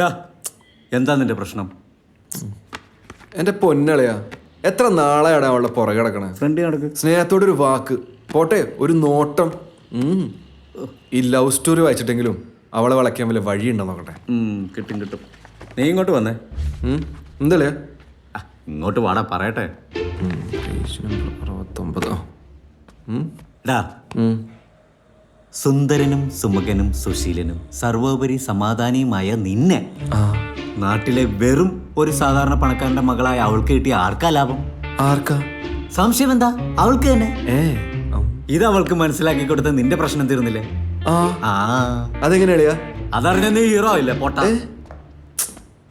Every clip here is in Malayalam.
ഡാ എന്താ നിന്റെ പ്രശ്നം? എൻ്റെ പൊന്നളയാ, എത്ര നാളെയാണ് അവളുടെ പുറകെ കിടക്കണേ. ഫ്രണ്ട് നടക്ക്. സ്നേഹത്തോടൊരു വാക്ക് പോട്ടെ, ഒരു നോട്ടം. ഈ ലവ് സ്റ്റോറി വായിച്ചിട്ടെങ്കിലും അവളെ വളയ്ക്കാൻ വല്ല വഴിയുണ്ടോ നോക്കട്ടെ. കിട്ടും കിട്ടും. നീ ഇങ്ങോട്ട് വന്നേ. എന്തല്ലേ ഇങ്ങോട്ട് വാടാ പറയട്ടെ. 69. ഡാ സുന്ദരനും സുമുഖനും സുശീലനും സർവോപരി സമാധാനിയുമായ നിന്നെ നാട്ടിലെ വെറും ഒരു സാധാരണ പണക്കാരന്റെ മകളായ അവൾക്ക് കിട്ടിയ ആർക്കാ ലാഭം? ആർക്കാ? സംശയം എന്താ? അവൾക്ക് തന്നെ. ഇത് അവൾക്ക് മനസ്സിലാക്കി കൊടുത്ത നിന്റെ പ്രശ്നം തീർന്നില്ലേ? അതെങ്ങനെയാ? അതറിഞ്ഞ നീ ഹീറോ ഇല്ലേ പൊട്ടാ?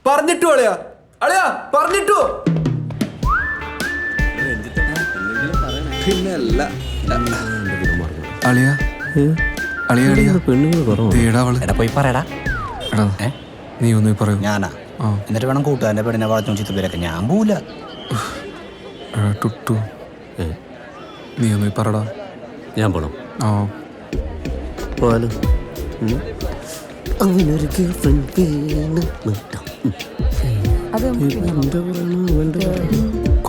പറഞ്ഞിട്ടു അളിയാ, അളിയാ പറഞ്ഞിട്ടു. പിന്നല്ല അളിയാ, പോയി പറയടാ. നീ ഒന്ന് പറയൂ. ഞാനാ? എന്നിട്ട് വേണം കൂട്ടുകാരന്റെ പെണ്ണിനെ വളച്ചു ചിത്ത പേരൊക്കെ. ഞാൻ പോവില്ല. ടുട്ടു നീ ഒന്ന് പറടാ. ഞാൻ പോണോ? അവനൊരു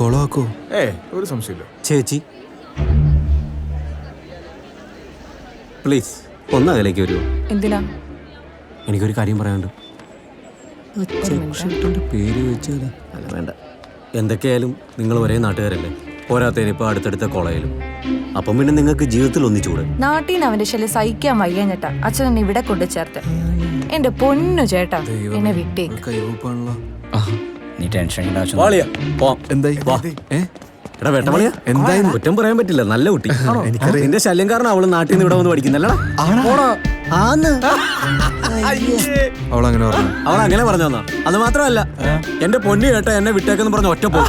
കൊളാക്കോ? ഒരു സംശയമില്ല. ചേച്ചി പ്ലീസ് ഒന്ന് അകലേക്ക് വരുമോ? എന്തിനാ? എനിക്കൊരു കാര്യം പറയാനുണ്ട്. പേര് വെച്ചാൽ അല്ല വേണ്ട. എന്തൊക്കെയായാലും നിങ്ങൾ ഒരേ നാട്ടുകാരല്ലേ, പോരാത്തതിനിപ്പോൾ അടുത്തടുത്ത കോളേജിലും. അപ്പം പിന്നെ നിങ്ങൾക്ക് ജീവിതത്തിൽ ഒന്നിച്ചൂടെ? നാട്ടിൽ നിന്ന് അവന്റെ ശല്യം സഹിക്കാൻ വയ്യാഞ്ഞിട്ടാ അച്ഛൻ എന്നെ ഇവിടെ കൊണ്ടു ചേർത്ത്. എന്റെ പൊന്നു ചേട്ടാ, എന്നെ വിട്ടേക്ക്. നീ ടെൻഷൻ എടാ വേട്ടമളിയാ, എന്തായാലും കുറ്റം പറയാൻ പറ്റില്ല. നല്ല കുട്ടി. നിന്റെ ശല്യം കാരണം അവള് നാട്ടിൽ നിന്ന് ഇവിടെ വന്ന് പഠിക്കുന്നല്ലടാ. അവളങ്ങനെ പറഞ്ഞാ? അത് മാത്രമല്ല, എന്റെ പൊന്നു കേട്ടാ എന്നെ വിട്ടേക്കെന്ന് പറഞ്ഞ ഒറ്റ പോ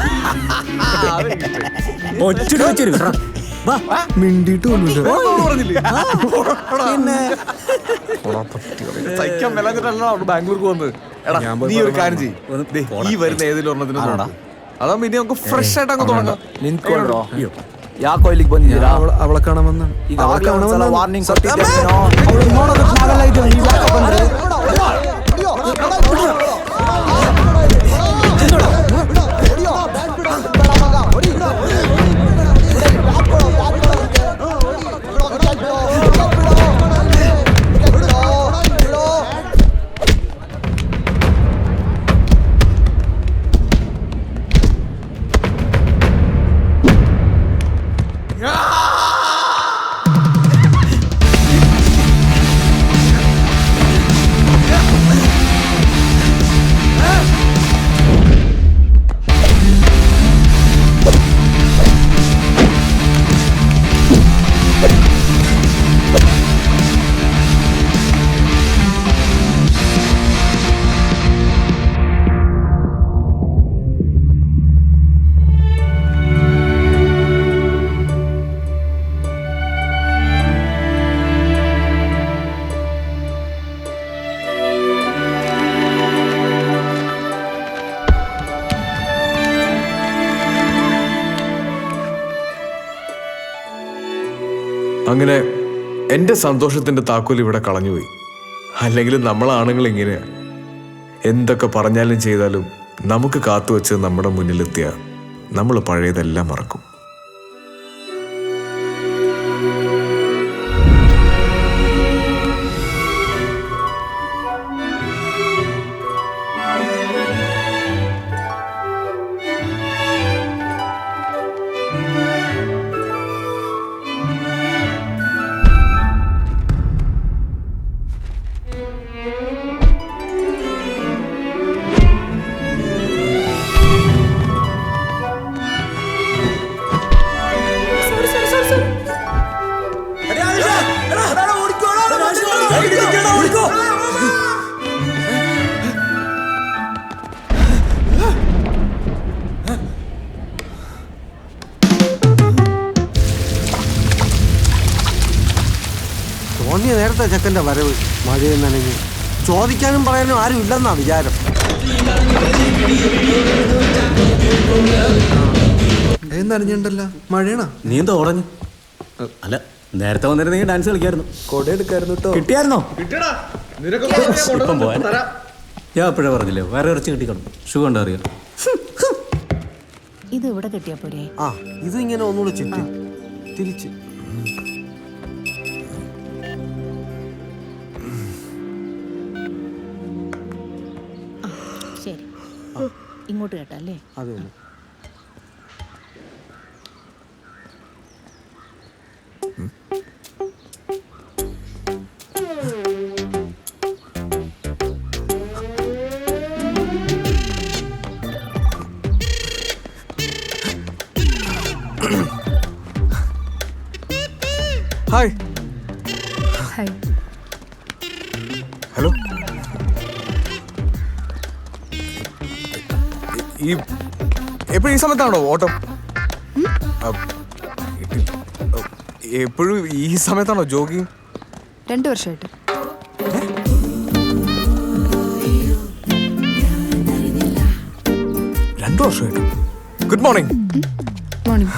ഒച്ചിട്ട് വെച്ചിരുന്നു. ബാംഗ്ലൂർക്ക് വന്നത്. നീ ഒരു കാര്യം ചെയ്യ്, ഈ വരുന്ന ഏതെങ്കിലും ഒരെണ്ണത്തിന് അതാകുമ്പോ ഇനി നമുക്ക് ഫ്രഷ് ആയിട്ട് അങ്ങ് തുടങ്ങാം. ಯಾಕೋ ಇಲ್ಲಿಗೆ ಬಂದಿದ್ದೀರಾ? അവളെ കാണാമെന്ന്. ವಾರ್ನಿಂಗ್ ಕೊಟ್ಟಿದ್ದೇನೋ. ಅವಳು ನೋಡೋದಕ್ಕೆ ನಾವೆಲ್ಲ ಇದ್ದೀವಿ, ನೀವು ಯಾಕೆ ಬಂದ್ರಿ? അങ്ങനെ എൻ്റെ സന്തോഷത്തിന്റെ താക്കോൽ ഇവിടെ കളഞ്ഞുപോയി. അല്ലെങ്കിൽ നമ്മളാണുങ്ങൾ ഇങ്ങനെയാ, എന്തൊക്കെ പറഞ്ഞാലും ചെയ്താലും നമുക്ക് കാത്തുവെച്ച് നമ്മുടെ മുന്നിലെത്തിയ നമ്മൾ പഴയതെല്ലാം മറക്കും. തോന്നിയ നേരത്തെ ചെക്കൻ്റെ വരവ്. മഴയിൽ നനഞ്ഞ് ചോദിക്കാനും പറയാനും ആരും ഇല്ലെന്നാ വിചാരം. നനഞ്ഞുണ്ടല്ലോ, മഴയാണോ? നീ എന്താ ഓടഞ്ഞു? അല്ല, നേരത്തെ വന്നിരുന്നെങ്കിൽ ഡാൻസ് കളിക്കായിരുന്നു. കൊട എടുക്കായിരുന്നു. കിട്ടിയായിരുന്നോ? ഇപ്പം പോയാ ഞാൻ അപ്പോഴേ പറഞ്ഞില്ലേ വേറെ ഇറച്ചി കിട്ടിക്കണം ഷൂ കണ്ടാ അറിയാം. ഇത് ഇവിടെ കെട്ടിയാ പോരെ? ആ ഇത് ഇങ്ങനെ ഒന്നുകൂടെ ചുറ്റി തിരിച്ച്. ശരി, ഇങ്ങോട്ട് കേട്ടല്ലേ? അതെ ഹായ്. ഹായ്. ഹലോ. ഈ എപ്പോഴും ഈ സമയത്താണോ ഓട്ടം? എപ്പോഴും ഈ സമയത്താണോ ജോഗിങ്? 2 വർഷമായിട്ട്. രണ്ടു വർഷമായിട്ട്. Good morning. മോർണിംഗ്.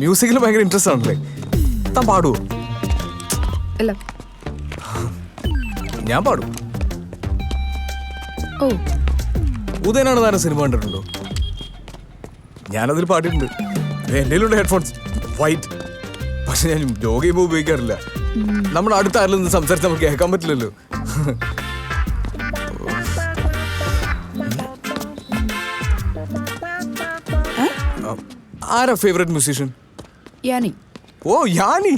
മ്യൂസിക്കിൽ ഭയങ്കര ഇൻട്രസ്റ്റ് ആണല്ലേ? താൻ പാടുവോ? അല്ല. ഞാൻ പാടും. ഓ, ഉദയനാണ് താൻ സിനിമ കണ്ടിട്ടുണ്ടോ? ഞാനതിൽ പാടിയിട്ടുണ്ട്. എൻ്റെ കയ്യിലുണ്ട് ഹെഡ്ഫോൺസ്, വൈറ്റ്. പക്ഷെ ഞാൻ ജോഗ് ചെയ്യുമ്പോൾ ഉപയോഗിക്കാറില്ല. നമ്മുടെ അടുത്ത ആരിൽ നിന്ന് സംസാരിച്ച് നമുക്ക് കേൾക്കാൻ പറ്റില്ലല്ലോ. ആരാ ഫേവറേറ്റ് മ്യൂസീഷ്യൻ? യാനി. ഓ യാനി.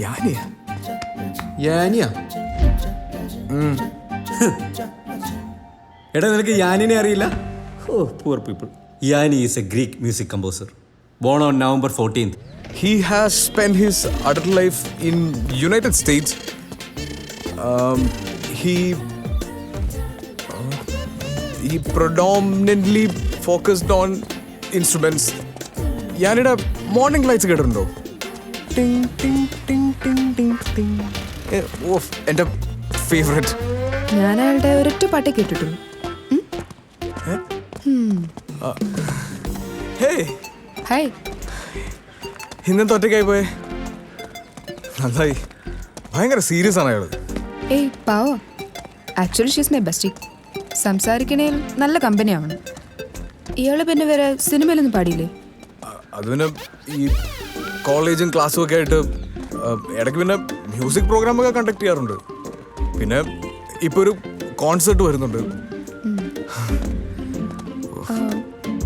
യാനിയാ? യാനിയാ? എടാ നിനക്ക് യാനിനെ അറിയില്ല? Oh poor people. Yanni is a Greek music composer born on November 14th. He has spent his adult life in United States. He predominantly focused on instruments. ഞാനിവിടെ മോർണിംഗ് ലൈറ്റ്സ് കേട്ടിട്ടുണ്ടോ? ടിങ് ടിങ് ടിങ് ടിങ് ടിങ് ടിങ്. ഓഫ് എൻ്റെ ഫേവറേറ്റ്. ഞാൻ അയാളുടെ ഒരൊറ്റ പാട്ടേ കേട്ടിട്ടുള്ളൂ. Hey, hi. ഇന്നത്തെ ഒറ്റയ്ക്കായി പോയേ? നന്നായി. ഭയങ്കര സീരിയസ് ആണ് അയാള്. ഏയ് പാവോ. Actually she's my bestie. സംസാരിക്കണേൽ നല്ല കമ്പനി ആവണം. ഇയാള് പിന്നെ വേറെ സിനിമയിലൊന്നും പാടിയില്ലേ? അത് പിന്നെ ഈ കോളേജും ക്ലാസ്സും ഒക്കെ ആയിട്ട് ഇടയ്ക്ക് പിന്നെ മ്യൂസിക് പ്രോഗ്രാമൊക്കെ കണ്ടക്ട് ചെയ്യാറുണ്ട്. പിന്നെ ഇപ്പോൾ ഒരു കോൺസേർട്ട് വരുന്നുണ്ട്.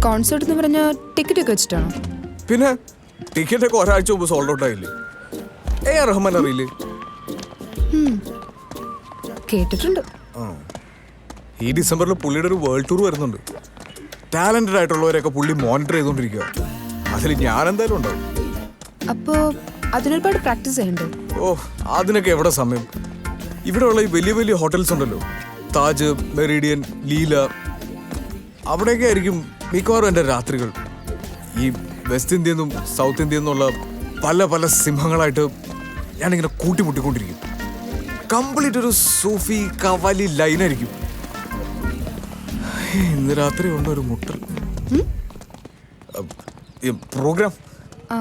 കോൺസേർട്ട് എന്ന് പറഞ്ഞാൽ ടിക്കറ്റ് ഒക്കെ വെച്ചിട്ടാണോ? പിന്നെ ടിക്കറ്റൊക്കെ ഒരാഴ്ച മുമ്പ് സോൾഡ് ഔട്ട് ആയില്ലേ? AR റഹ്മാൻ അറിയില്ലേ? കേട്ടിട്ടുണ്ട്. ഈ ഡിസംബറിൽ പുള്ളിയുടെ ഒരു വേൾഡ് ടൂർ വരുന്നുണ്ട്. ടാലന്റഡ് ആയിട്ടുള്ളവരെയൊക്കെ പുള്ളി മോണിറ്റർ ചെയ്തുകൊണ്ടിരിക്കുക. അതിൽ ഞാൻ എന്തായാലും ഉണ്ടാവും. അപ്പോ അതിനൊരുപാട് പ്രാക്ടീസ് ചെയ്യണ്ടേ? ഓ അതിനൊക്കെ എവിടെ സമയം? ഇവിടെയുള്ള ഈ വലിയ വലിയ ഹോട്ടൽസ് ഉണ്ടല്ലോ, താജ്, മെറിഡിയൻ, ലീല, അവിടെയൊക്കെ ആയിരിക്കും മിക്കവാറും എൻ്റെ രാത്രികൾ. ഈ വെസ്റ്റ് ഇന്ത്യയിൽ നിന്നും സൗത്ത് ഇന്ത്യയിൽ നിന്നുള്ള പല പല സിംഹങ്ങളായിട്ട് ഞാനിങ്ങനെ കൂട്ടിമുട്ടിക്കൊണ്ടിരിക്കും. കംപ്ലീറ്റ് ഒരു സൂഫി കവാലി ലൈനായിരിക്കും. ഇന്ന് രാത്രി ഉണ്ട് ഒരു മുട്ടൽ പ്രോഗ്രാം. ആ